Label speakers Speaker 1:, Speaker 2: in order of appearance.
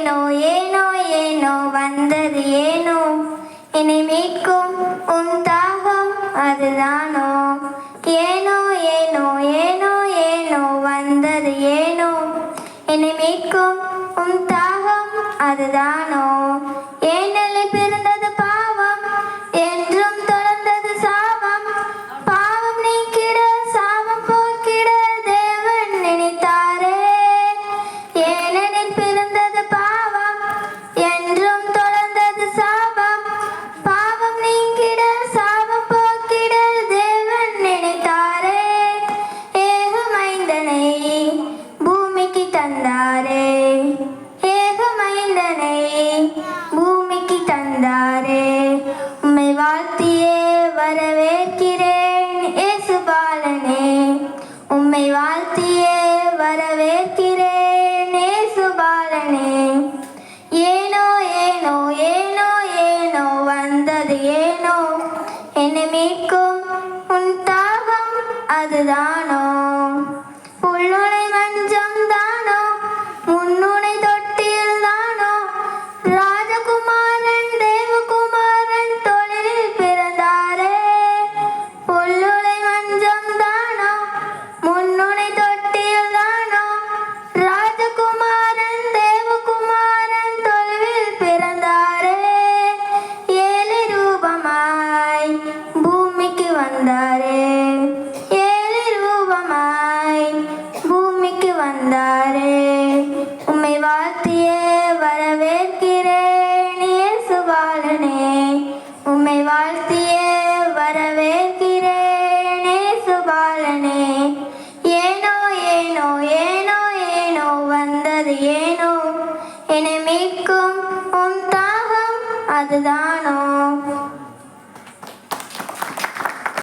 Speaker 1: ஏனோ ஏனோ ஏனோ வந்தது ஏனோ என்னை மீட்கும் உன் தாகம் அதுதானோ ஏனோ ஏனோ ஏனோ ஏனோ வந்தது ஏனோ என்னை மீட்கும் உன் தாகம் அதுதானோ ஏனெனில் பிறந்தது பாவம் என்றும் தொடர்ந்தது சாபம் பாவம் நீக்கிட சாபம் போக்கிட தேவன் நினைத்தாரே ஏனெனில் பிறந்தது பாவம் என்றும் தொடர்ந்தது சாபம் பாவம் நீக்கிட சாபம் போக்கிட தேவன் நினைத்தாரே ஏகமைந்தனை பூமிக்கு தந்தாரே ஏகமைந்தனை பூமிக்கு தந்தாரே உம்மை வாழ்த்தியே வரவேற்கிறேன் இயேசுபாலனே உம்மை வாழ்த்தியே வரவேற்கிறேன் இயேசுபாலனே ஏனோ ஏனோ ஏனோ ஏனோ வந்தது ஏனோ என்னை மீட்கும் உன் தாகம் அதுதானோ உள்ளுனை மஞ்சம் தானோ முன்னுனை தொட்டில் தானோ ராஜகுமாரன் தேவகுமாரன் தொழிலில் பிறந்தாரே உள்ளுனை மஞ்சம் தானோ முன்னுனை தொட்டில் தானோ ராஜகுமாரன் தேவகுமாரன் தொழிலில் பிறந்தாரே ஏழு ரூபமாய் பூமிக்கு வந்தாரே ஏழு ரூபமாய் பூமிக்கு வந்தாரே உம்மை வாழ்த்தியே வரவேற்கிறேன் இயேசுபாலனே உம்மை வாழ்த்தியே வரவேற்கிறேன் இயேசுபாலனே ஏனோ ஏனோ ஏனோ ஏனோ வந்தது ஏனோ என்னை மீட்கும் உன் தாகம் அதுதானோ